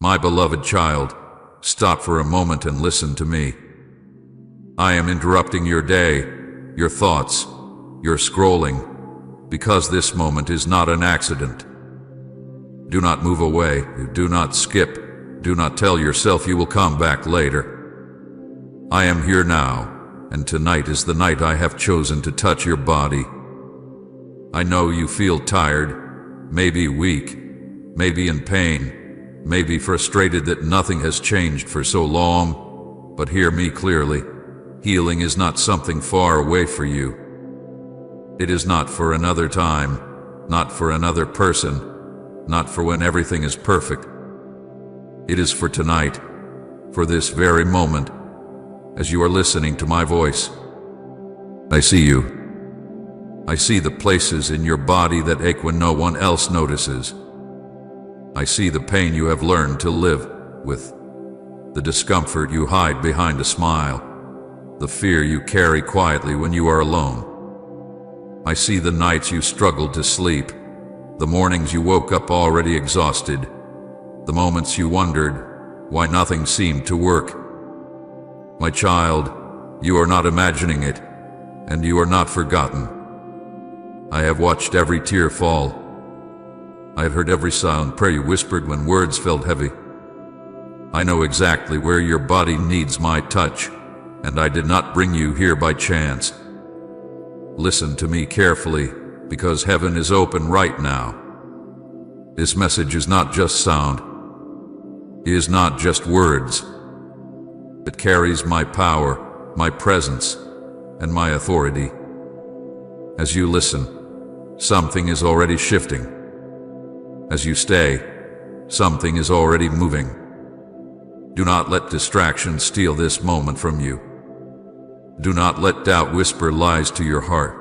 My beloved child, stop for a moment and listen to me. I am interrupting your day, your thoughts, your scrolling, because this moment is not an accident. Do not move away, do not skip, do not tell yourself you will come back later. I am here now, and tonight is the night I have chosen to touch your body. I know you feel tired, maybe weak, maybe in pain, maybe frustrated that nothing has changed for so long, but hear me clearly. Healing is not something far away for you. It is not for another time, not for another person, not for when everything is perfect. It is for tonight, for this very moment, as you are listening to my voice. I see you. I see the places in your body that ache when no one else notices. I see the pain you have learned to live with, the discomfort you hide behind a smile, the fear you carry quietly when you are alone. I see the nights you struggled to sleep, the mornings you woke up already exhausted, the moments you wondered why nothing seemed to work. My child, you are not imagining it, and you are not forgotten. I have watched every tear fall. I have heard every silent prayer you whispered when words felt heavy. I know exactly where your body needs my touch, and I did not bring you here by chance. Listen to me carefully, because heaven is open right now. This message is not just sound. It is not just words. It carries my power, my presence, and my authority. As you listen, something is already shifting. As you stay, something is already moving. Do not let distraction steal this moment from you. Do not let doubt whisper lies to your heart.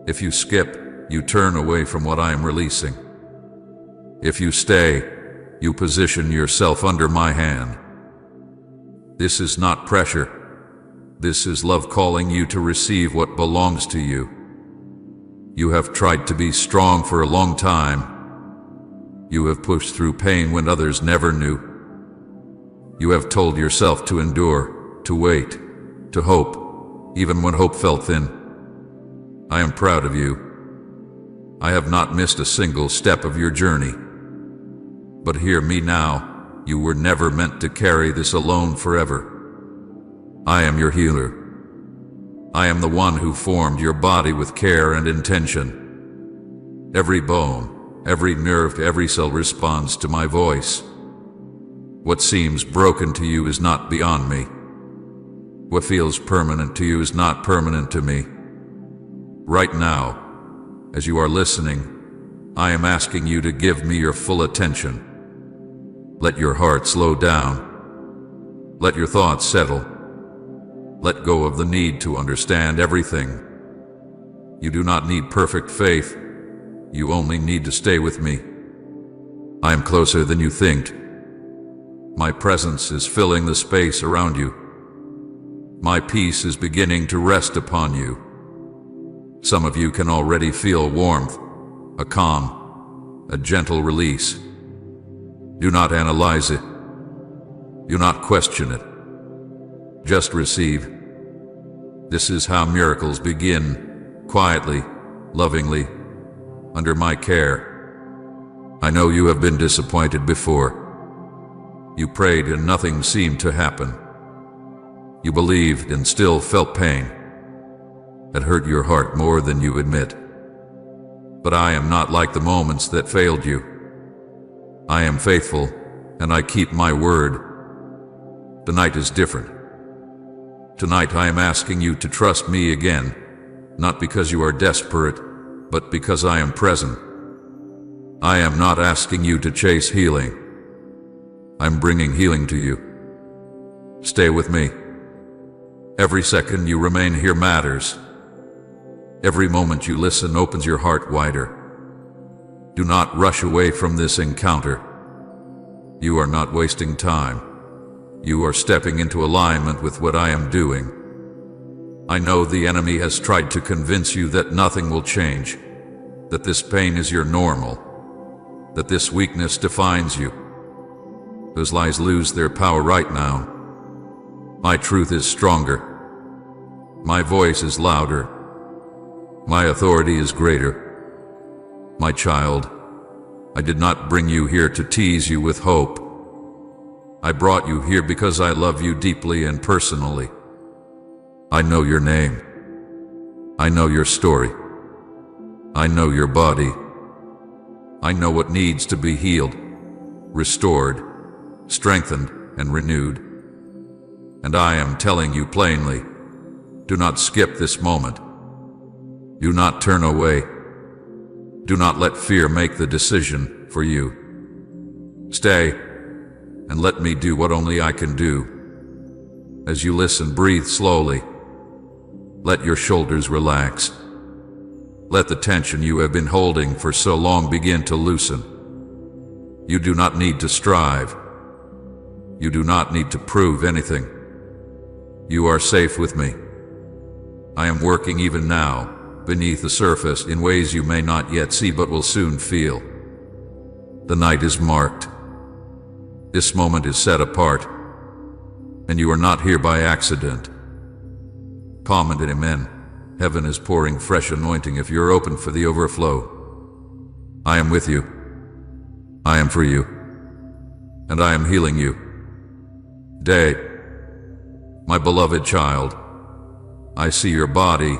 If you skip, you turn away from what I am releasing. If you stay, you position yourself under my hand. This is not pressure. This is love calling you to receive what belongs to you. You have tried to be strong for a long time. You have pushed through pain when others never knew. You have told yourself to endure, to wait, to hope, even when hope felt thin. I am proud of you. I have not missed a single step of your journey. But hear me now, you were never meant to carry this alone forever. I am your healer. I am the one who formed your body with care and intention. Every bone, every nerve, every cell responds to my voice. What seems broken to you is not beyond me. What feels permanent to you is not permanent to me. Right now, as you are listening, I am asking you to give me your full attention. Let your heart slow down. Let your thoughts settle. Let go of the need to understand everything. You do not need perfect faith. You only need to stay with me. I am closer than you think. My presence is filling the space around you. My peace is beginning to rest upon you. Some of you can already feel warmth, a calm, a gentle release. Do not analyze it. Do not question it. Just receive. This is how miracles begin, quietly, lovingly, under my care. I know you have been disappointed before. You prayed and nothing seemed to happen. You believed and still felt pain. It hurt your heart more than you admit. But I am not like the moments that failed you. I am faithful, and I keep my word. Tonight is different. Tonight I am asking you to trust me again, not because you are desperate, but because I am present. I am not asking you to chase healing. I'm bringing healing to you. Stay with me. Every second you remain here matters. Every moment you listen opens your heart wider. Do not rush away from this encounter. You are not wasting time. You are stepping into alignment with what I am doing. I know the enemy has tried to convince you that nothing will change, that this pain is your normal, that this weakness defines you. Those lies lose their power right now. My truth is stronger. My voice is louder. My authority is greater. My child, I did not bring you here to tease you with hope. I brought you here because I love you deeply and personally. I know your name. I know your story. I know your body. I know what needs to be healed, restored, strengthened, and renewed. And I am telling you plainly, do not skip this moment. Do not turn away. Do not let fear make the decision for you. Stay, and let me do what only I can do. As you listen, breathe slowly. Let your shoulders relax. Let the tension you have been holding for so long begin to loosen. You do not need to strive. You do not need to prove anything. You are safe with me. I am working even now, beneath the surface, in ways you may not yet see but will soon feel. The night is marked. This moment is set apart, and you are not here by accident. Come and amen. Heaven is pouring fresh anointing if you're open for the overflow. I am with you. I am for you. And I am healing you. Day, my beloved child, I see your body,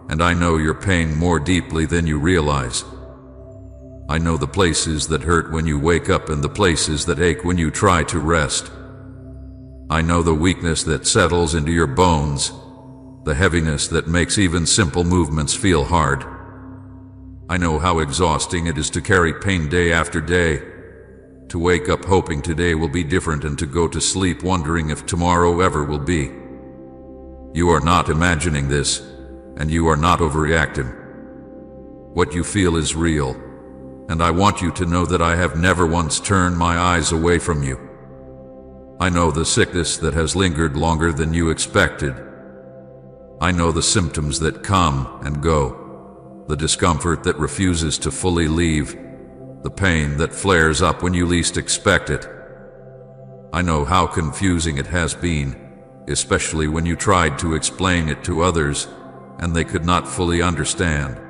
and I know your pain more deeply than you realize. I know the places that hurt when you wake up and the places that ache when you try to rest. I know the weakness that settles into your bones, the heaviness that makes even simple movements feel hard. I know how exhausting it is to carry pain day after day, to wake up hoping today will be different and to go to sleep wondering if tomorrow ever will be. You are not imagining this, and you are not overreacting. What you feel is real, and I want you to know that I have never once turned my eyes away from you. I know the sickness that has lingered longer than you expected. I know the symptoms that come and go, the discomfort that refuses to fully leave, the pain that flares up when you least expect it. I know how confusing it has been, especially when you tried to explain it to others and they could not fully understand.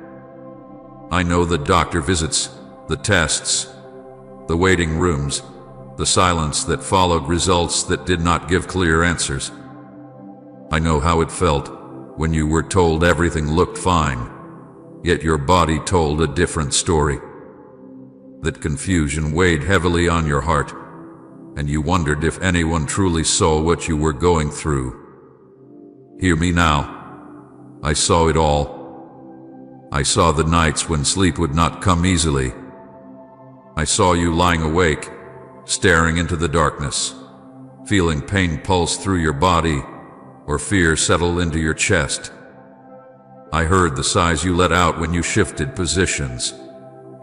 I know the doctor visits, the tests, the waiting rooms, the silence that followed results that did not give clear answers. I know how it felt when you were told everything looked fine, yet your body told a different story. That confusion weighed heavily on your heart, and you wondered if anyone truly saw what you were going through. Hear me now. I saw it all. I saw the nights when sleep would not come easily. I saw you lying awake, staring into the darkness, feeling pain pulse through your body or fear settle into your chest. I heard the sighs you let out when you shifted positions,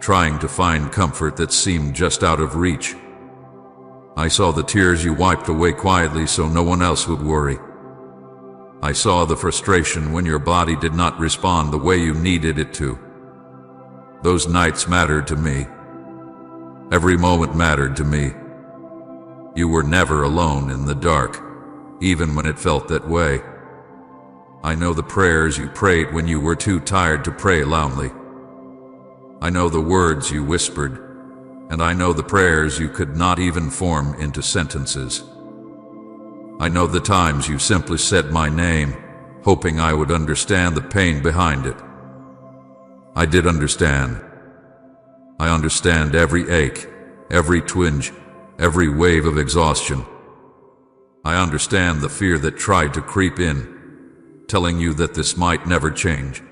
trying to find comfort that seemed just out of reach. I saw the tears you wiped away quietly so no one else would worry. I saw the frustration when your body did not respond the way you needed it to. Those nights mattered to me. Every moment mattered to me. You were never alone in the dark, even when it felt that way. I know the prayers you prayed when you were too tired to pray loudly. I know the words you whispered, and I know the prayers you could not even form into sentences. I know the times you simply said my name, hoping I would understand the pain behind it. I did understand. I understand every ache, every twinge, every wave of exhaustion. I understand the fear that tried to creep in, telling you that this might never change.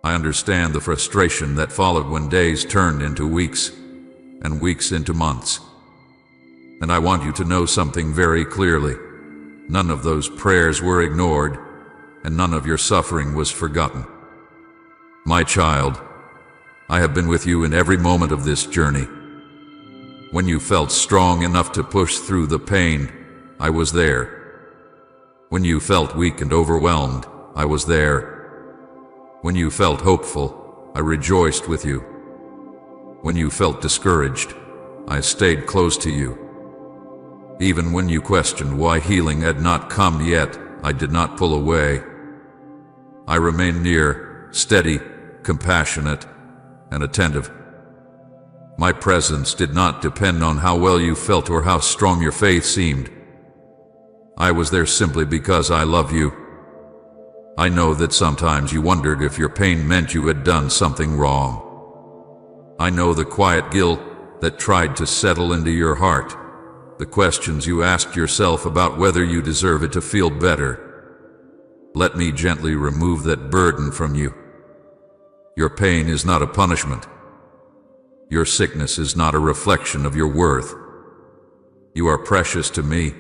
I understand the frustration that followed when days turned into weeks, and weeks into months. And I want you to know something very clearly. None of those prayers were ignored, and none of your suffering was forgotten. My child, I have been with you in every moment of this journey. When you felt strong enough to push through the pain, I was there. When you felt weak and overwhelmed, I was there. When you felt hopeful, I rejoiced with you. When you felt discouraged, I stayed close to you. Even when you questioned why healing had not come yet, I did not pull away. I remained near, steady, compassionate, and attentive. My presence did not depend on how well you felt or how strong your faith seemed. I was there simply because I love you. I know that sometimes you wondered if your pain meant you had done something wrong. I know the quiet guilt that tried to settle into your heart, the questions you asked yourself about whether you deserve it to feel better. Let me gently remove that burden from you. Your pain is not a punishment. Your sickness is not a reflection of your worth. You are precious to me,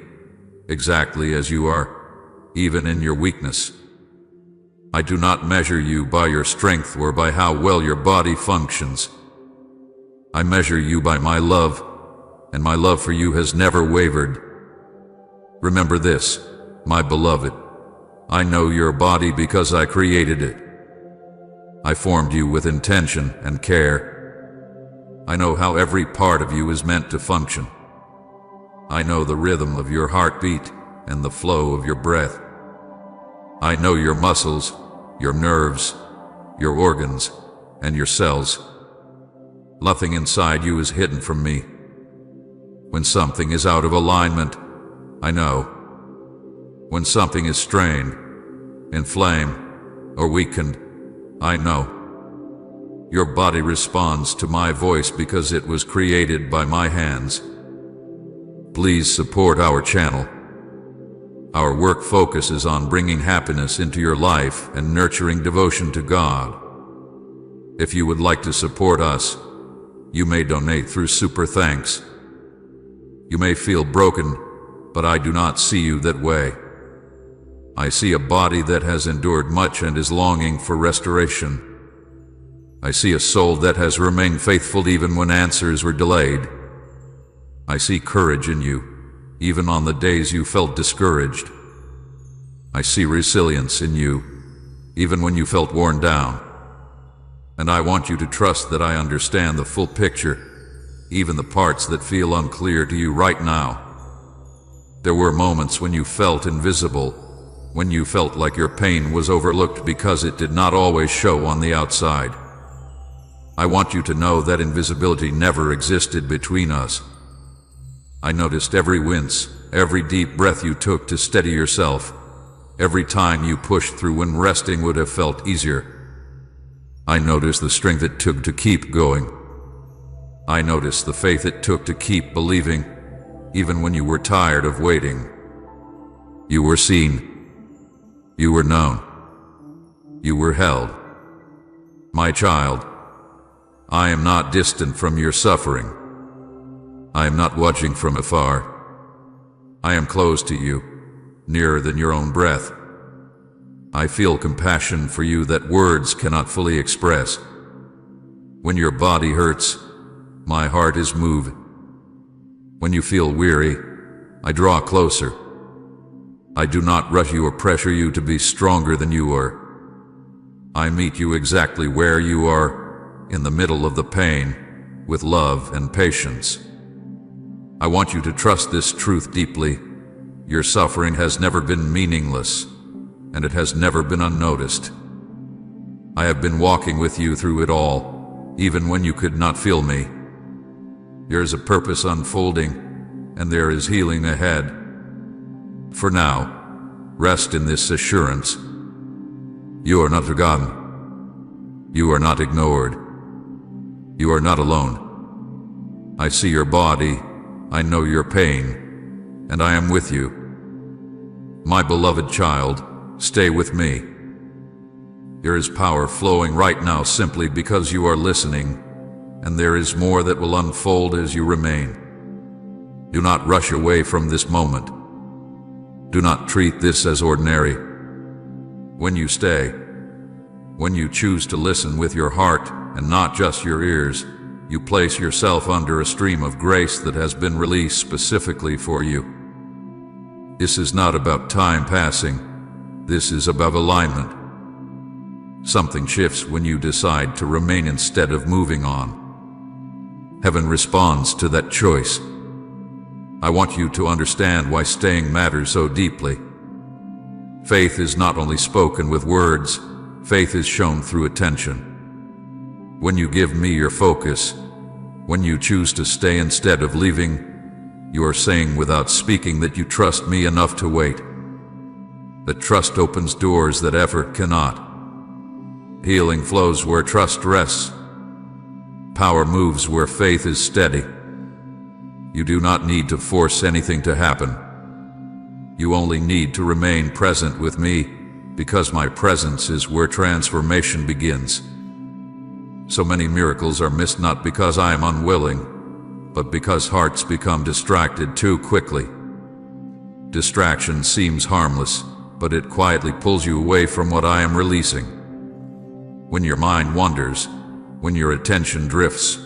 exactly as you are, even in your weakness. I do not measure you by your strength or by how well your body functions. I measure you by my love, and my love for you has never wavered. Remember this, my beloved. I know your body because I created it. I formed you with intention and care. I know how every part of you is meant to function. I know the rhythm of your heartbeat and the flow of your breath. I know your muscles, your nerves, your organs, and your cells. Nothing inside you is hidden from me. When something is out of alignment, I know. When something is strained, inflamed, or weakened, I know. Your body responds to my voice because it was created by my hands. Please support our channel. Our work focuses on bringing happiness into your life and nurturing devotion to God. If you would like to support us, you may donate through Super Thanks. You may feel broken, but I do not see you that way. I see a body that has endured much and is longing for restoration. I see a soul that has remained faithful even when answers were delayed. I see courage in you, even on the days you felt discouraged. I see resilience in you, even when you felt worn down. And I want you to trust that I understand the full picture, even the parts that feel unclear to you right now. There were moments when you felt invisible, when you felt like your pain was overlooked because it did not always show on the outside. I want you to know that invisibility never existed between us. I noticed every wince, every deep breath you took to steady yourself, every time you pushed through when resting would have felt easier. I noticed the strength it took to keep going. I noticed the faith it took to keep believing, even when you were tired of waiting. You were seen. You were known. You were held. My child, I am not distant from your suffering. I am not watching from afar. I am close to you, nearer than your own breath. I feel compassion for you that words cannot fully express. When your body hurts, my heart is moved. When you feel weary, I draw closer. I do not rush you or pressure you to be stronger than you are. I meet you exactly where you are, in the middle of the pain, with love and patience. I want you to trust this truth deeply. Your suffering has never been meaningless, and it has never been unnoticed. I have been walking with you through it all, even when you could not feel me. There is a purpose unfolding, and there is healing ahead. For now, rest in this assurance. You are not forgotten. You are not ignored. You are not alone. I see your body, I know your pain, and I am with you. My beloved child, stay with me. There is power flowing right now simply because you are listening, and there is more that will unfold as you remain. Do not rush away from this moment. Do not treat this as ordinary. When you stay, when you choose to listen with your heart and not just your ears, you place yourself under a stream of grace that has been released specifically for you. This is not about time passing. This is about alignment. Something shifts when you decide to remain instead of moving on. Heaven responds to that choice. I want you to understand why staying matters so deeply. Faith is not only spoken with words, faith is shown through attention. When you give me your focus, when you choose to stay instead of leaving, you are saying without speaking that you trust me enough to wait. That trust opens doors that effort cannot. Healing flows where trust rests. Power moves where faith is steady. You do not need to force anything to happen. You only need to remain present with me, because my presence is where transformation begins. So many miracles are missed not because I am unwilling, but because hearts become distracted too quickly. Distraction seems harmless, but it quietly pulls you away from what I am releasing. When your mind wanders, when your attention drifts,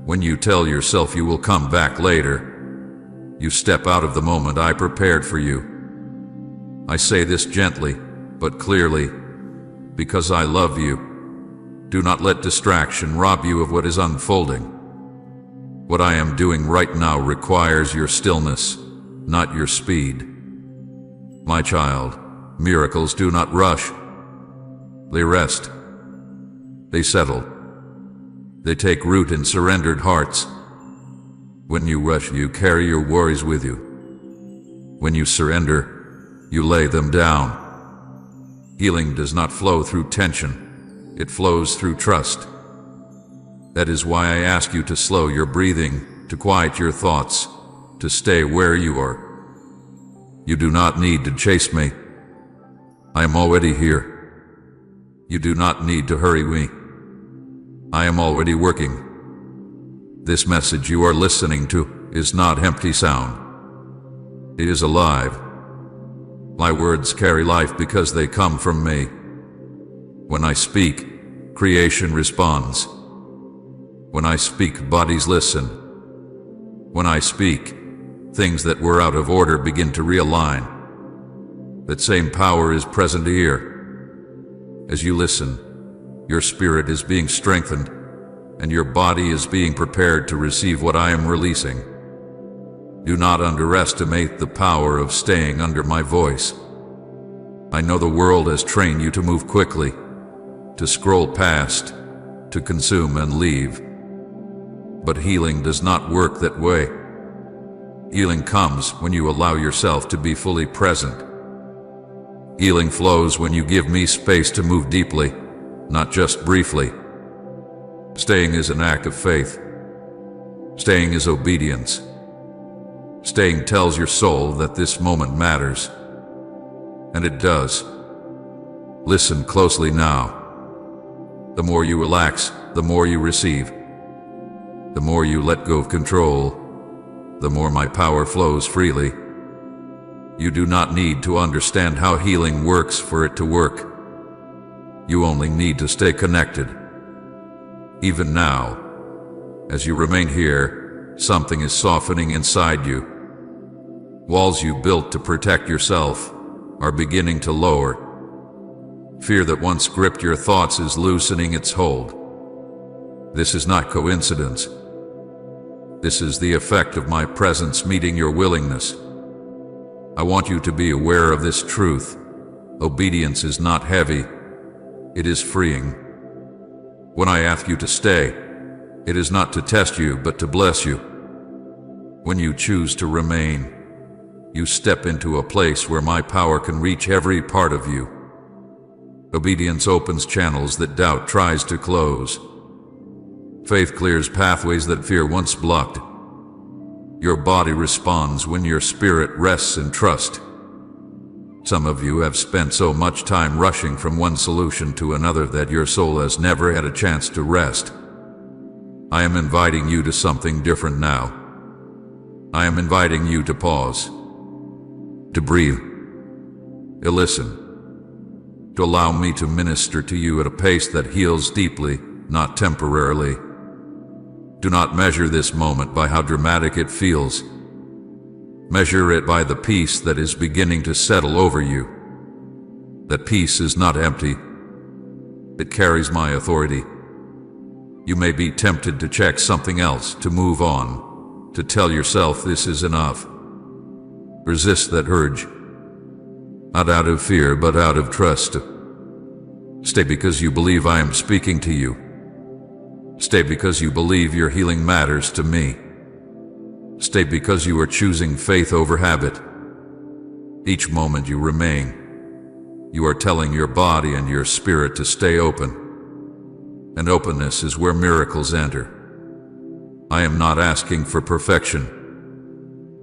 when you tell yourself you will come back later, you step out of the moment I prepared for you. I say this gently, but clearly, because I love you. Do not let distraction rob you of what is unfolding. What I am doing right now requires your stillness, not your speed. My child, miracles do not rush. They rest. They settle. They take root in surrendered hearts. When you rush, you carry your worries with you. When you surrender, you lay them down. Healing does not flow through tension. It flows through trust. That is why I ask you to slow your breathing, to quiet your thoughts, to stay where you are. You do not need to chase me. I am already here. You do not need to hurry me. I am already working. This message you are listening to is not empty sound. It is alive. My words carry life because they come from me. When I speak, creation responds. When I speak, bodies listen. When I speak, things that were out of order begin to realign. That same power is present here. As you listen, your spirit is being strengthened, and your body is being prepared to receive what I am releasing. Do not underestimate the power of staying under my voice. I know the world has trained you to move quickly, to scroll past, to consume and leave. But healing does not work that way. Healing comes when you allow yourself to be fully present. Healing flows when you give me space to move deeply, not just briefly. Staying is an act of faith. Staying is obedience. Staying tells your soul that this moment matters. And it does. Listen closely now. The more you relax, the more you receive. The more you let go of control, the more my power flows freely. You do not need to understand how healing works for it to work. You only need to stay connected. Even now, as you remain here, something is softening inside you. Walls you built to protect yourself are beginning to lower. Fear that once gripped your thoughts is loosening its hold. This is not coincidence. This is the effect of my presence meeting your willingness. I want you to be aware of this truth. Obedience is not heavy. It is freeing. When I ask you to stay, it is not to test you, but to bless you. When you choose to remain, you step into a place where my power can reach every part of you. Obedience opens channels that doubt tries to close. Faith clears pathways that fear once blocked. Your body responds when your spirit rests in trust. Some of you have spent so much time rushing from one solution to another that your soul has never had a chance to rest. I am inviting you to something different now. I am inviting you to pause, to breathe, to listen, to allow me to minister to you at a pace that heals deeply, not temporarily. Do not measure this moment by how dramatic it feels. Measure it by the peace that is beginning to settle over you. That peace is not empty. It carries my authority. You may be tempted to check something else, to move on, to tell yourself this is enough. Resist that urge. Not out of fear, but out of trust. Stay because you believe I am speaking to you. Stay because you believe your healing matters to me. Stay because you are choosing faith over habit. Each moment you remain, you are telling your body and your spirit to stay open. And openness is where miracles enter. I am not asking for perfection.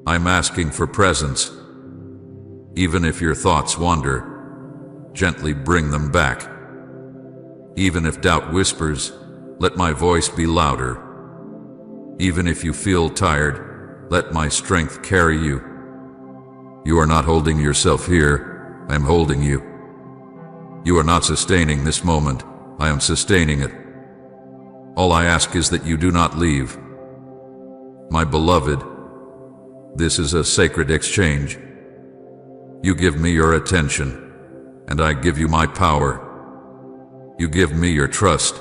I'm asking for presence. Even if your thoughts wander, gently bring them back. Even if doubt whispers, let my voice be louder. Even if you feel tired, let my strength carry you. You are not holding yourself here, I am holding you. You are not sustaining this moment, I am sustaining it. All I ask is that you do not leave. My beloved, this is a sacred exchange. You give me your attention, and I give you my power. You give me your trust,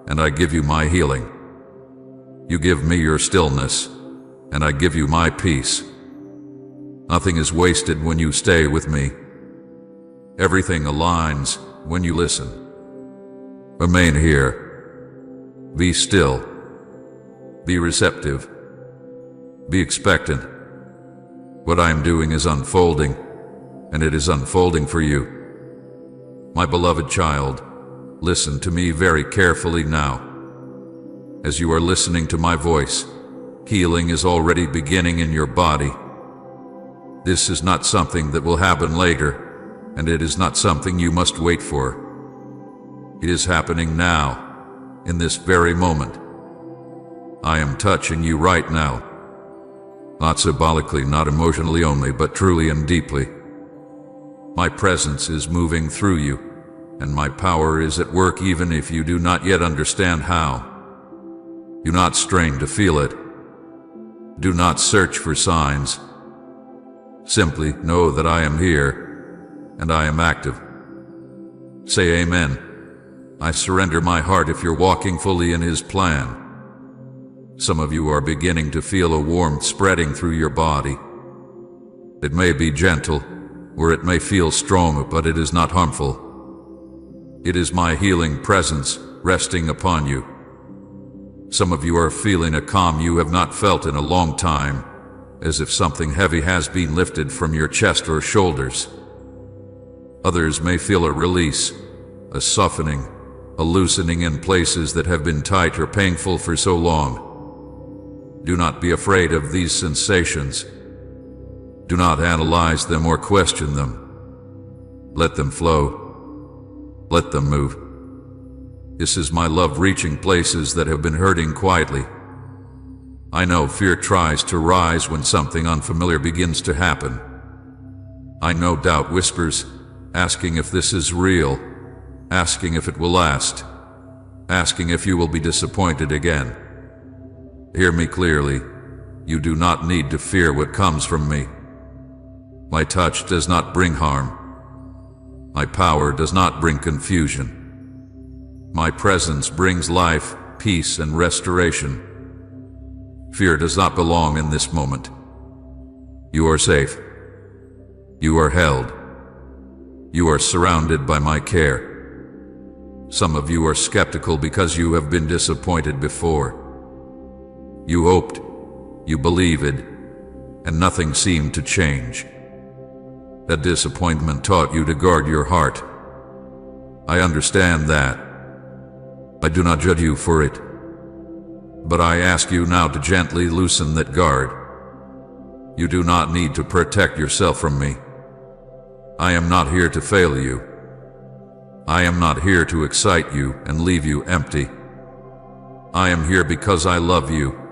and I give you my healing. You give me your stillness, and I give you my peace. Nothing is wasted when you stay with me. Everything aligns when you listen. Remain here. Be still. Be receptive. Be expectant. What I am doing is unfolding, and it is unfolding for you. My beloved child, listen to me very carefully now. As you are listening to my voice, healing is already beginning in your body. This is not something that will happen later, and it is not something you must wait for. It is happening now, in this very moment. I am touching you right now. Not symbolically, not emotionally only, but truly and deeply. My presence is moving through you, and my power is at work even if you do not yet understand how. Do not strain to feel it. Do not search for signs. Simply know that I am here, and I am active. Say amen. I surrender my heart if you're walking fully in His plan. Some of you are beginning to feel a warmth spreading through your body. It may be gentle, or it may feel strong, but it is not harmful. It is my healing presence resting upon you. Some of you are feeling a calm you have not felt in a long time, as if something heavy has been lifted from your chest or shoulders. Others may feel a release, a softening, a loosening in places that have been tight or painful for so long. Do not be afraid of these sensations. Do not analyze them or question them. Let them flow. Let them move. This is my love reaching places that have been hurting quietly. I know fear tries to rise when something unfamiliar begins to happen. I know doubt whispers, asking if this is real, asking if it will last, asking if you will be disappointed again. Hear me clearly. You do not need to fear what comes from me. My touch does not bring harm. My power does not bring confusion. My presence brings life, peace, and restoration. Fear does not belong in this moment. You are safe. You are held. You are surrounded by my care. Some of you are skeptical because you have been disappointed before. You hoped, you believed, and nothing seemed to change. That disappointment taught you to guard your heart. I understand that. I do not judge you for it. But I ask you now to gently loosen that guard. You do not need to protect yourself from me. I am not here to fail you. I am not here to excite you and leave you empty. I am here because I love you,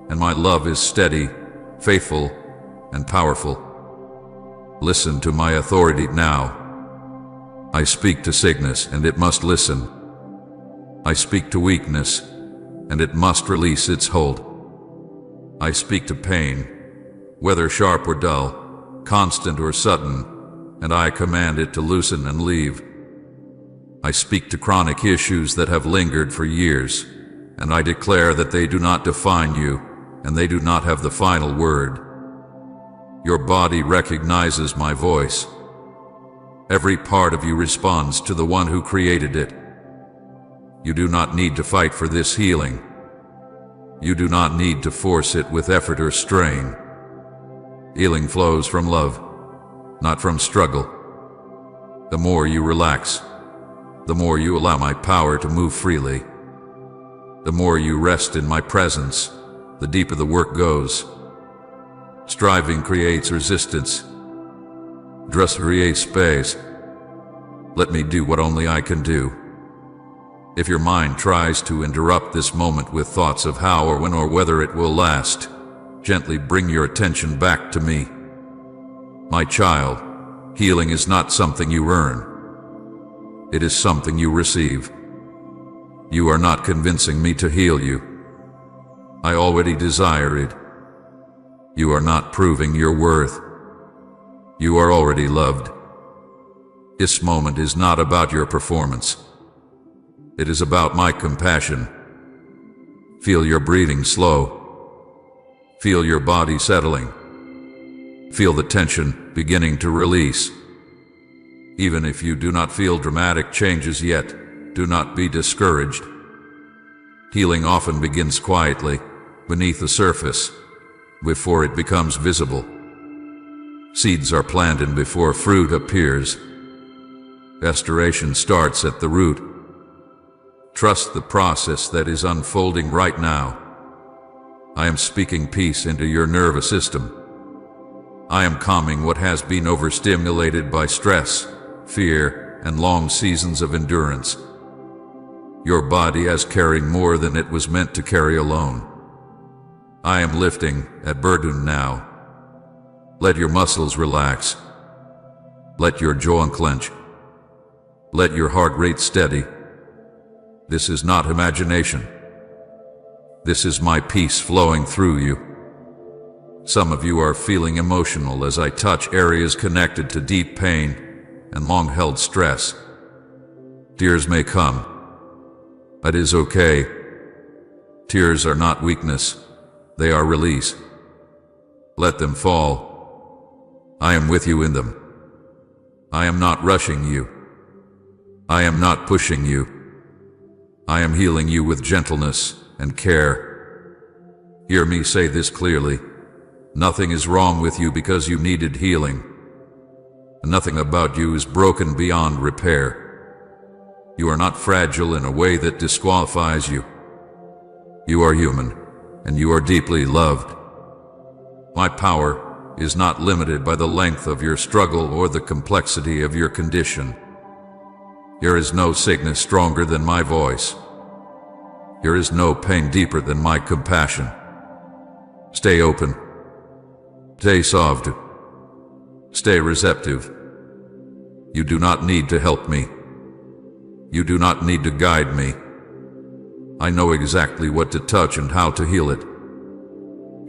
and my love is steady, faithful, and powerful. Listen to my authority now. I speak to sickness, and it must listen. I speak to weakness, and it must release its hold. I speak to pain, whether sharp or dull, constant or sudden, and I command it to loosen and leave. I speak to chronic issues that have lingered for years, and I declare that they do not define you, and they do not have the final word. Your body recognizes my voice. Every part of you responds to the one who created it. You do not need to fight for this healing. You do not need to force it with effort or strain. Healing flows from love, not from struggle. The more you relax, the more you allow my power to move freely. The more you rest in my presence, the deeper the work goes. Striving creates resistance. Trust creates space. Let me do what only I can do. If your mind tries to interrupt this moment with thoughts of how or when or whether it will last, gently bring your attention back to me. My child, healing is not something you earn. It is something you receive. You are not convincing me to heal you. I already desire it. You are not proving your worth. You are already loved. This moment is not about your performance. It is about my compassion. Feel your breathing slow. Feel your body settling. Feel the tension beginning to release. Even if you do not feel dramatic changes yet, do not be discouraged. Healing often begins quietly, beneath the surface, before it becomes visible. Seeds are planted before fruit appears. Restoration starts at the root. Trust the process that is unfolding right now. I am speaking peace into your nervous system. I am calming what has been overstimulated by stress, fear, and long seasons of endurance. Your body is carrying more than it was meant to carry alone. I am lifting that burden now. Let your muscles relax. Let your jaw unclench. Let your heart rate steady. This is not imagination. This is my peace flowing through you. Some of you are feeling emotional as I touch areas connected to deep pain and long-held stress. Tears may come. That is okay. Tears are not weakness. They are release. Let them fall. I am with you in them. I am not rushing you. I am not pushing you. I am healing you with gentleness and care. Hear me say this clearly. Nothing is wrong with you because you needed healing. Nothing about you is broken beyond repair. You are not fragile in a way that disqualifies you. You are human, and you are deeply loved. My power is not limited by the length of your struggle or the complexity of your condition. There is no sickness stronger than my voice. There is no pain deeper than my compassion. Stay open. Stay soft. Stay receptive. You do not need to help me. You do not need to guide me. I know exactly what to touch and how to heal it.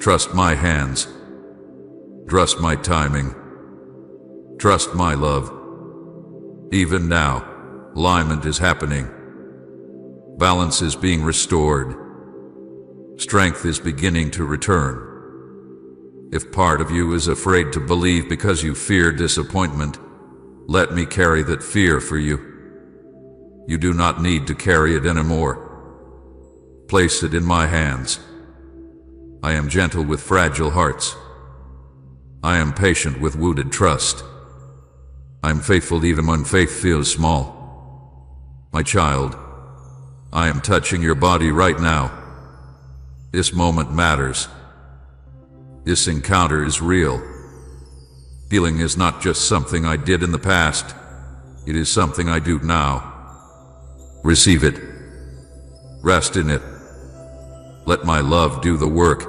Trust my hands. Trust my timing. Trust my love. Even now, alignment is happening. Balance is being restored. Strength is beginning to return. If part of you is afraid to believe because you fear disappointment, let me carry that fear for you. You do not need to carry it anymore. Place it in my hands. I am gentle with fragile hearts. I am patient with wounded trust. I am faithful even when faith feels small. My child, I am touching your body right now. This moment matters. This encounter is real. Healing is not just something I did in the past. It is something I do now. Receive it. Rest in it. Let my love do the work.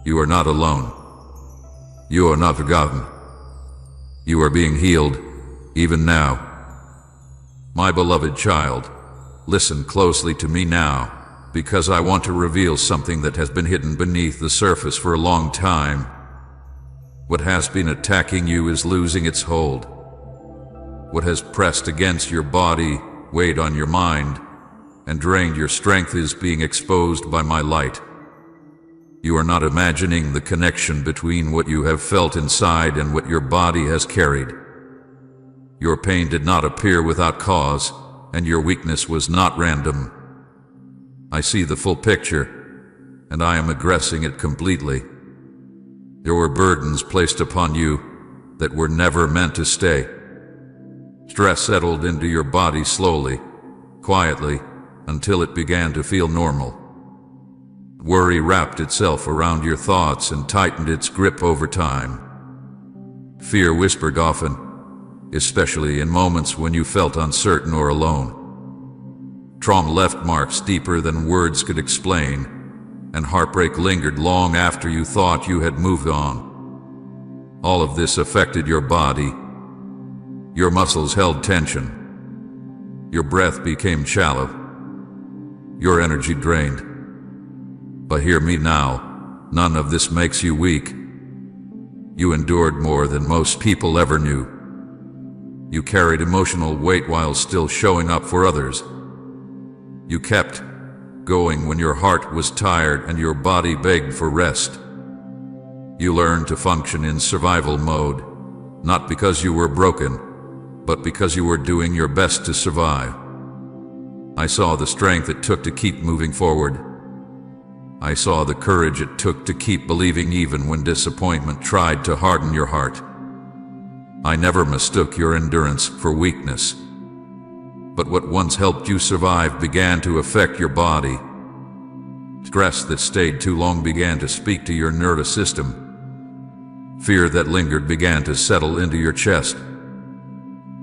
You are not alone. You are not forgotten. You are being healed, even now. My beloved child, listen closely to me now, because I want to reveal something that has been hidden beneath the surface for a long time. What has been attacking you is losing its hold. What has pressed against your body, weighed on your mind, and drained your strength is being exposed by my light. You are not imagining the connection between what you have felt inside and what your body has carried. Your pain did not appear without cause, and your weakness was not random. I see the full picture, and I am addressing it completely. There were burdens placed upon you that were never meant to stay. Stress settled into your body slowly, quietly, until it began to feel normal. Worry wrapped itself around your thoughts and tightened its grip over time. Fear whispered often, especially in moments when you felt uncertain or alone. Trauma left marks deeper than words could explain, and heartbreak lingered long after you thought you had moved on. All of this affected your body. Your muscles held tension. Your breath became shallow. Your energy drained. But hear me now, none of this makes you weak. You endured more than most people ever knew. You carried emotional weight while still showing up for others. You kept going when your heart was tired and your body begged for rest. You learned to function in survival mode, not because you were broken, but because you were doing your best to survive. I saw the strength it took to keep moving forward. I saw the courage it took to keep believing even when disappointment tried to harden your heart. I never mistook your endurance for weakness. But what once helped you survive began to affect your body. Stress that stayed too long began to speak to your nervous system. Fear that lingered began to settle into your chest.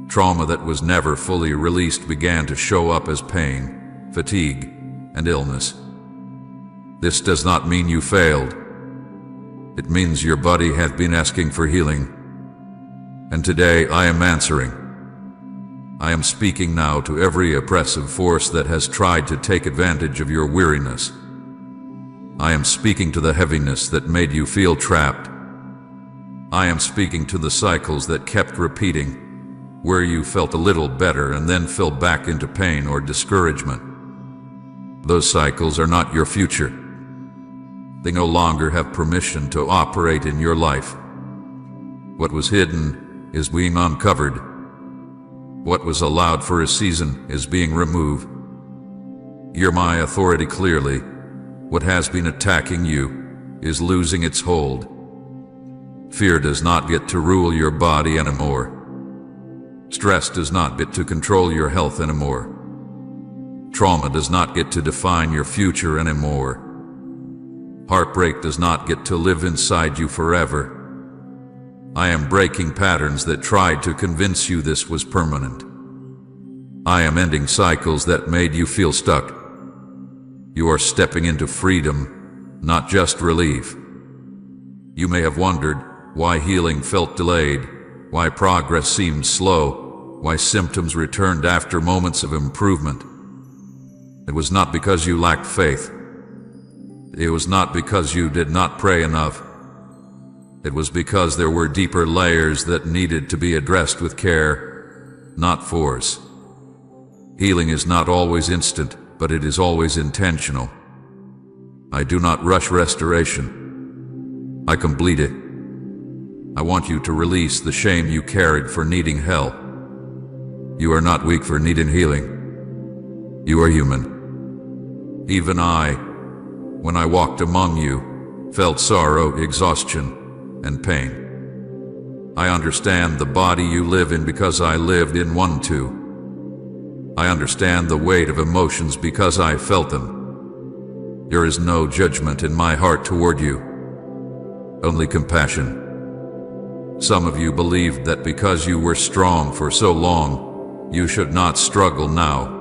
Trauma that was never fully released began to show up as pain, fatigue, and illness. This does not mean you failed. It means your body had been asking for healing. And today I am answering. I am speaking now to every oppressive force that has tried to take advantage of your weariness. I am speaking to the heaviness that made you feel trapped. I am speaking to the cycles that kept repeating, where you felt a little better and then fell back into pain or discouragement. Those cycles are not your future. They no longer have permission to operate in your life. What was hidden is being uncovered. What was allowed for a season is being removed. Hear my authority clearly. What has been attacking you is losing its hold. Fear does not get to rule your body anymore. Stress does not get to control your health anymore. Trauma does not get to define your future anymore. Heartbreak does not get to live inside you forever. I am breaking patterns that tried to convince you this was permanent. I am ending cycles that made you feel stuck. You are stepping into freedom, not just relief. You may have wondered why healing felt delayed, why progress seemed slow, why symptoms returned after moments of improvement. It was not because you lacked faith. It was not because you did not pray enough. It was because there were deeper layers that needed to be addressed with care, not force. Healing is not always instant, but it is always intentional. I do not rush restoration. I complete it. I want you to release the shame you carried for needing help. You are not weak for needing healing. You are human. Even I, when I walked among you, felt sorrow, exhaustion, and pain. I understand the body you live in because I lived in one too. I understand the weight of emotions because I felt them. There is no judgment in my heart toward you, only compassion. Some of you believed that because you were strong for so long, you should not struggle now.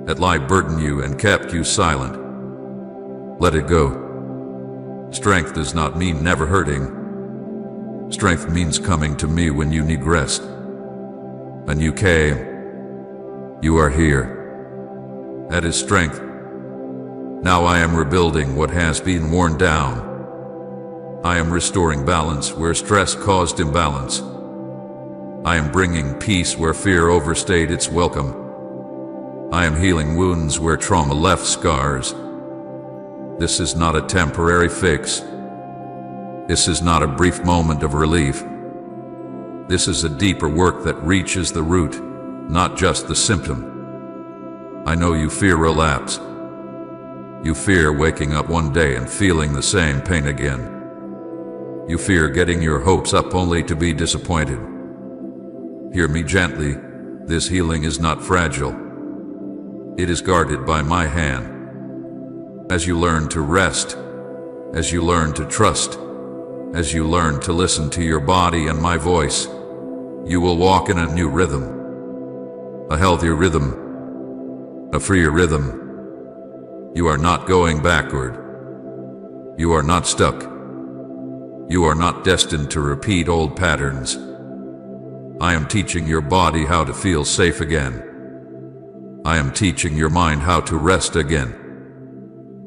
That lie burdened you and kept you silent. Let it go. Strength does not mean never hurting. Strength means coming to me when you need rest. And you came. You are here. That is strength. Now I am rebuilding what has been worn down. I am restoring balance where stress caused imbalance. I am bringing peace where fear overstayed its welcome. I am healing wounds where trauma left scars. This is not a temporary fix. This is not a brief moment of relief. This is a deeper work that reaches the root, not just the symptom. I know you fear relapse. You fear waking up one day and feeling the same pain again. You fear getting your hopes up only to be disappointed. Hear me gently. This healing is not fragile. It is guarded by my hand. As you learn to rest, as you learn to trust, as you learn to listen to your body and my voice, you will walk in a new rhythm. A healthier rhythm. A freer rhythm. You are not going backward. You are not stuck. You are not destined to repeat old patterns. I am teaching your body how to feel safe again. I am teaching your mind how to rest again.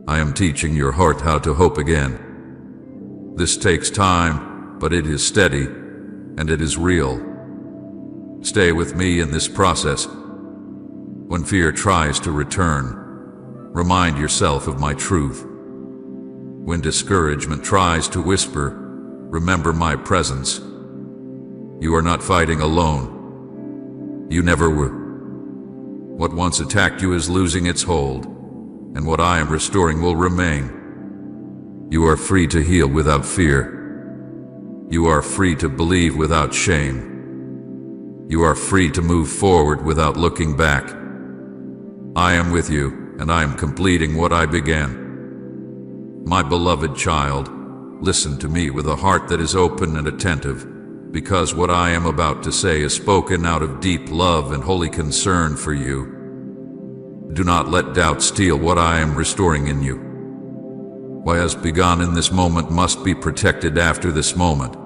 I am teaching your heart how to hope again. This takes time, but it is steady, and it is real. Stay with me in this process. When fear tries to return, remind yourself of my truth. When discouragement tries to whisper, remember my presence. You are not fighting alone. You never were. What once attacked you is losing its hold, and what I am restoring will remain. You are free to heal without fear. You are free to believe without shame. You are free to move forward without looking back. I am with you, and I am completing what I began. My beloved child, listen to me with a heart that is open and attentive, because what I am about to say is spoken out of deep love and holy concern for you. Do not let doubt steal what I am restoring in you. What has begun in this moment must be protected after this moment.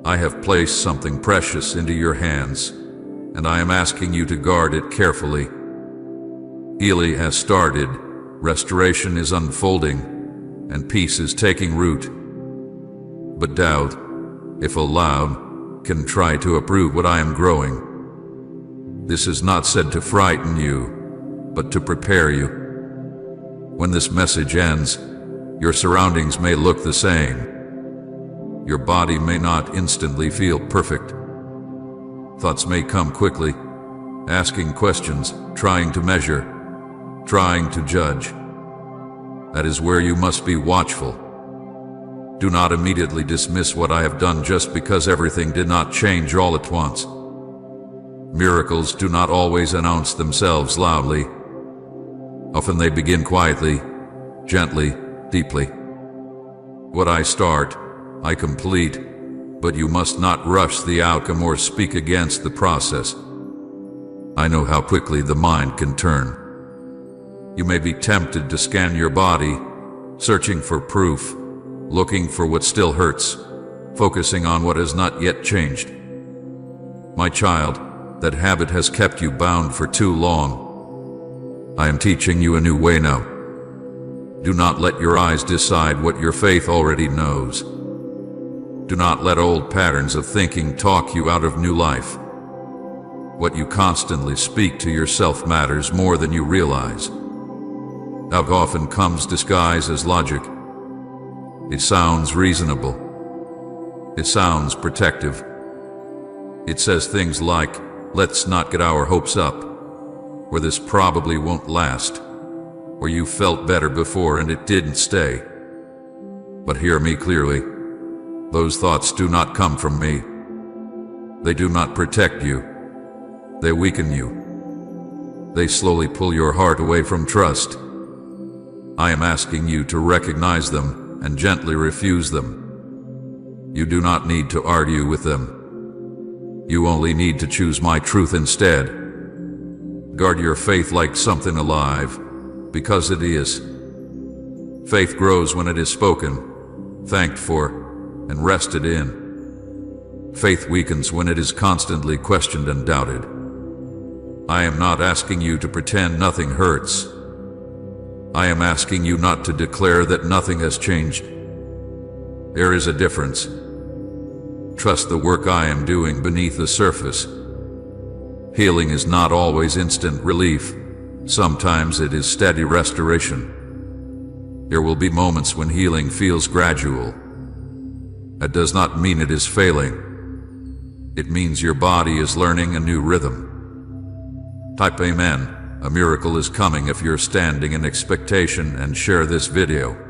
I have placed something precious into your hands, and I am asking you to guard it carefully. Healing has started, restoration is unfolding, and peace is taking root. But doubt, if allowed, can try to uproot what I am growing. This is not said to frighten you, but to prepare you. When this message ends, your surroundings may look the same. Your body may not instantly feel perfect. Thoughts may come quickly, asking questions, trying to measure, trying to judge. That is where you must be watchful. Do not immediately dismiss what I have done just because everything did not change all at once. Miracles do not always announce themselves loudly. Often they begin quietly, gently, deeply. What I start, I complete, but you must not rush the outcome or speak against the process. I know how quickly the mind can turn. You may be tempted to scan your body, searching for proof, looking for what still hurts, focusing on what has not yet changed. My child, that habit has kept you bound for too long. I am teaching you a new way now. Do not let your eyes decide what your faith already knows. Do not let old patterns of thinking talk you out of new life. What you constantly speak to yourself matters more than you realize. Doubt often comes disguised as logic. It sounds reasonable. It sounds protective. It says things like, let's not get our hopes up, or this probably won't last, or you felt better before and it didn't stay. But hear me clearly. Those thoughts do not come from me. They do not protect you. They weaken you. They slowly pull your heart away from trust. I am asking you to recognize them and gently refuse them. You do not need to argue with them. You only need to choose my truth instead. Guard your faith like something alive, because it is. Faith grows when it is spoken, thanked for, and rested in. Faith weakens when it is constantly questioned and doubted. I am not asking you to pretend nothing hurts. I am asking you not to declare that nothing has changed. There is a difference. Trust the work I am doing beneath the surface. Healing is not always instant relief. Sometimes it is steady restoration. There will be moments when healing feels gradual. That does not mean it is failing. It means your body is learning a new rhythm. Type Amen. A miracle is coming if you're standing in expectation, and share this video.